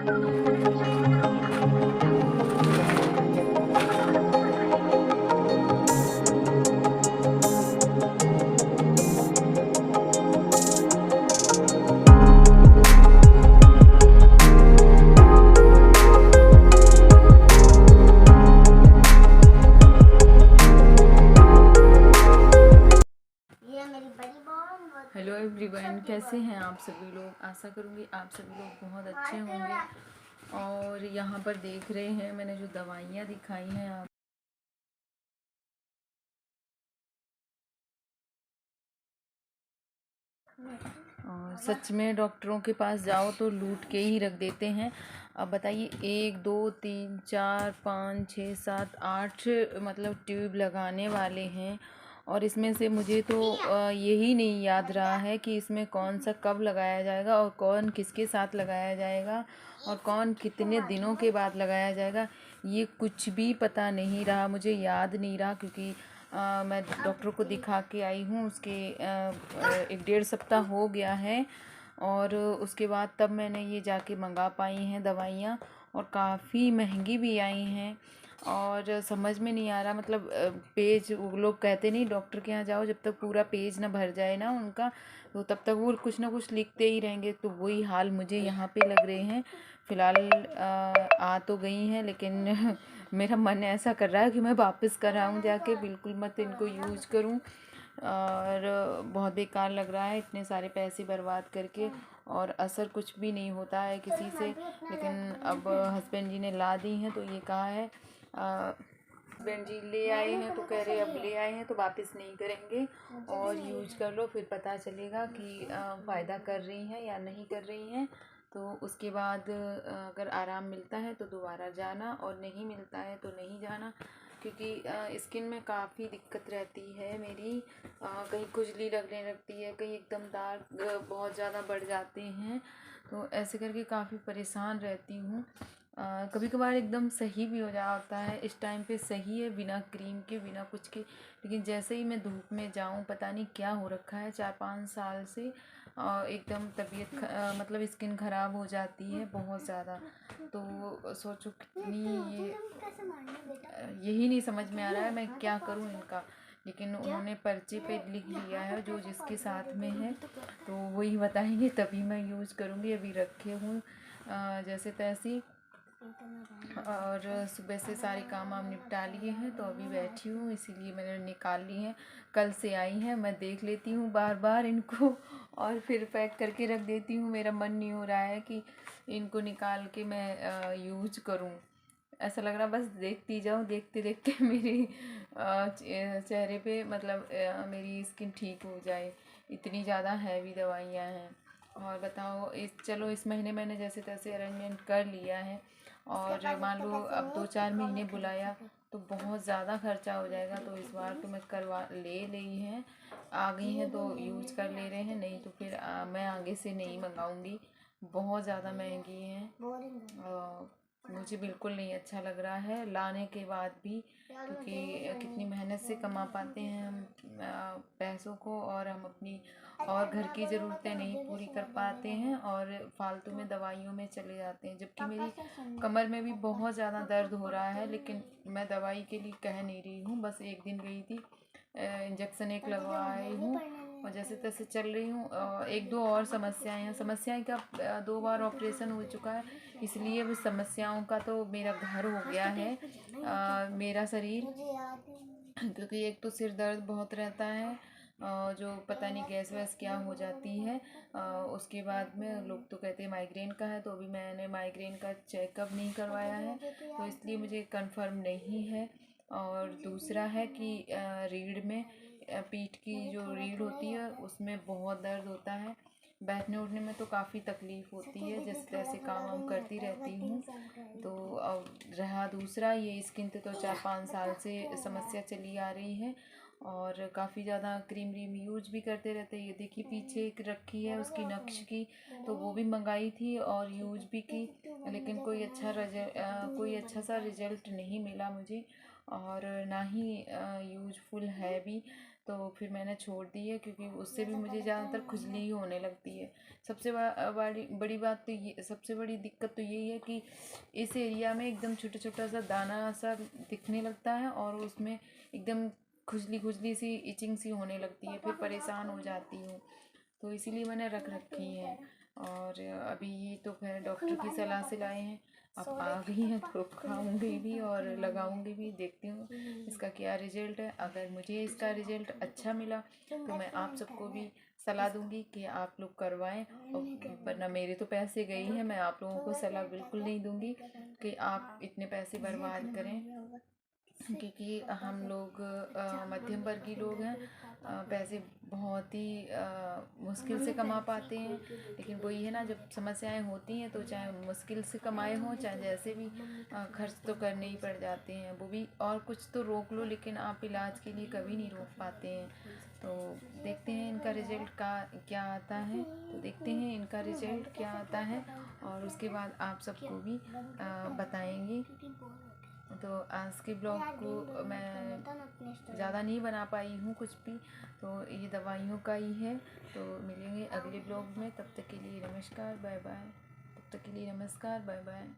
Hello everyone, कैसे हैं आप सभी लोग। आशा करूँगी आप सभी लोग बहुत अच्छे होंगे। और यहाँ पर देख रहे हैं मैंने जो दवाइयाँ दिखाई हैं आप, और सच में डॉक्टरों के पास जाओ तो लूट के ही रख देते हैं। अब बताइए, 1 2 3 4 5 6 7 8 मतलब ट्यूब लगाने वाले हैं। और इसमें से मुझे तो यही नहीं याद रहा है कि इसमें कौन सा कब लगाया जाएगा और कौन किसके साथ लगाया जाएगा और कौन कितने दिनों के बाद लगाया जाएगा। ये कुछ भी पता नहीं रहा, मुझे याद नहीं रहा, क्योंकि मैं डॉक्टर को दिखा के आई हूँ। उसके 1 डेढ़ सप्ताह हो गया है। और उसके बाद तब मैंने ये जाके मंगा पाई हैं दवाइयाँ, और काफ़ी महंगी भी आई हैं। और समझ में नहीं आ रहा, मतलब पेज, वो लोग कहते नहीं डॉक्टर के यहाँ जाओ जब तक पूरा पेज ना भर जाए ना उनका, तो तब तक वो कुछ ना कुछ लिखते ही रहेंगे। तो वही हाल मुझे यहाँ पे लग रहे हैं। फ़िलहाल आ तो गई हैं, लेकिन मेरा मन ऐसा कर रहा है कि मैं वापस कराऊँ जाके, बिल्कुल मत इनको यूज़ करूँ। और बहुत बेकार लग रहा है इतने सारे पैसे बर्बाद करके, और असर कुछ भी नहीं होता है किसी से। लेकिन अब हस्बैंड जी ने ला दी हैं, तो ये कहा है, हस्बैंड जी ले आए हैं तो कह रहे अब ले आए हैं तो वापस नहीं करेंगे, और यूज कर लो, फिर पता चलेगा कि फ़ायदा कर रही हैं या नहीं कर रही हैं। तो उसके बाद अगर आराम मिलता है तो दोबारा जाना, और नहीं मिलता है तो नहीं जाना। क्योंकि स्किन में काफ़ी दिक्कत रहती है मेरी। कहीं खुजली लगने लगती है, कहीं एकदम दाग बहुत ज़्यादा बढ़ जाते हैं। तो ऐसे करके काफ़ी परेशान रहती हूँ। कभी कभार एकदम सही भी हो जाता है, इस टाइम पे सही है, बिना क्रीम के बिना कुछ के। लेकिन जैसे ही मैं धूप में जाऊँ, पता नहीं क्या हो रखा है 4 5 साल से, एकदम तबीयत मतलब स्किन ख़राब हो जाती है बहुत ज़्यादा। तो सोचो कितनी ये, यही नहीं समझ में आ रहा है मैं क्या करूं इनका। लेकिन उन्होंने पर्चे पे लिख लिया है जो जिसके साथ में है, तो वही बताएंगे तभी मैं यूज़ करूँगी। अभी रखे हूँ जैसे तैसे। और सुबह से सारे काम वाम निपटा लिए हैं, तो अभी बैठी हूँ, इसीलिए मैंने निकाल ली हैं। कल से आई हैं, मैं देख लेती हूँ बार बार इनको और फिर पैक करके रख देती हूँ। मेरा मन नहीं हो रहा है कि इनको निकाल के मैं यूज करूँ। ऐसा लग रहा बस देखती जाऊँ, देखते देखते मेरे चेहरे पे, मतलब मेरी स्किन ठीक हो जाए। इतनी ज़्यादा हैवी दवाइयाँ हैं। और बताओ, चलो इस महीने मैंने जैसे तैसे अरेंजमेंट कर लिया है, और मान लो अब 2 4 महीने बुलाया तो बहुत ज़्यादा खर्चा हो जाएगा। तो इस बार तो मैं करवा ले ली हैं, आ गई हैं तो यूज कर ले रहे हैं, नहीं तो फिर मैं आगे से नहीं मंगाऊंगी। बहुत ज़्यादा महंगी हैं। मुझे बिल्कुल नहीं अच्छा लग रहा है लाने के बाद भी, क्योंकि कितनी मेहनत से कमा पाते हैं हम पैसों को, और हम अपनी और घर की ज़रूरतें नहीं पूरी कर पाते हैं, और फालतू में दवाइयों में चले जाते हैं। जबकि मेरी कमर में भी बहुत ज़्यादा दर्द हो रहा है, लेकिन मैं दवाई के लिए कह नहीं रही हूँ। बस एक दिन गई थी, इंजेक्शन एक लगवाई हूँ, और जैसे तैसे चल रही हूँ। 1 2 और समस्याएं हैं। समस्याएं क्या, 2 बार ऑपरेशन हो चुका है, इसलिए अब समस्याओं का तो मेरा घर हो गया है मेरा शरीर। क्योंकि एक तो सिर दर्द बहुत रहता है, जो पता नहीं गैस वैस क्या हो जाती है। उसके बाद में लोग तो कहते हैं माइग्रेन का है, तो अभी मैंने माइग्रेन का चेकअप नहीं करवाया है, तो इसलिए मुझे कंफर्म नहीं है। और दूसरा है कि रीढ़ में, पीठ की जो रीढ़ होती है उसमें बहुत दर्द होता है। बैठने उठने में तो काफ़ी तकलीफ़ होती है, जैसे तैसे काम वाम करती रहती हूँ। तो अब रहा दूसरा, ये स्किन पे तो 4 5 साल से समस्या चली आ रही है, और काफ़ी ज़्यादा क्रीम व्रीम यूज भी करते रहते हैं। ये देखिए पीछे एक रखी है उसकी नक्श की, तो वो भी मंगाई थी और यूज भी की, लेकिन कोई अच्छा सा रिजल्ट नहीं मिला मुझे, और ना ही यूजफुल है भी। तो फिर मैंने छोड़ दी है, क्योंकि उससे भी मुझे ज़्यादातर खुजली ही होने लगती है। सबसे बड़ी बात तो ये, सबसे बड़ी दिक्कत तो यही है कि इस एरिया में एकदम छोटा छोटा सा दाना सा दिखने लगता है और उसमें एकदम खुजली खुजली सी इचिंग सी होने लगती है, फिर परेशान हो जाती हूँ। तो इसीलिए मैंने रख रखी है। और अभी तो खैर डॉक्टर की सलाह से लाए हैं, अब आ गई हैं तो खाऊंगी भी और लगाऊंगी भी। देखती हूँ इसका क्या रिजल्ट है। अगर मुझे इसका रिजल्ट अच्छा मिला तो मैं आप सबको भी सलाह दूंगी कि आप लोग करवाएं, और वरना मेरे तो पैसे गए ही हैं। मैं आप लोगों को सलाह बिल्कुल नहीं दूंगी कि आप इतने पैसे बर्बाद करें, क्योंकि हम लोग मध्यम वर्गीय लोग हैं। पैसे बहुत ही मुश्किल से कमा पाते हैं, लेकिन वही है ना, जब समस्याएं होती हैं तो चाहे मुश्किल से कमाए हों चाहे जैसे भी, खर्च तो करने ही पड़ जाते हैं। वो भी, और कुछ तो रोक लो लेकिन आप इलाज के लिए कभी नहीं रोक पाते हैं। तो देखते हैं इनका रिजल्ट का क्या आता है, तो देखते हैं इनका रिजल्ट क्या आता है और उसके बाद आप सबको भी बताएंगे। तो आज के ब्लॉग को मैं ज़्यादा नहीं बना पाई हूँ कुछ भी, तो ये दवाइयों का ही है। तो मिलेंगे अगले ब्लॉग में, तब तक के लिए नमस्कार, बाय बाय। तब तक के लिए नमस्कार, बाय बाय।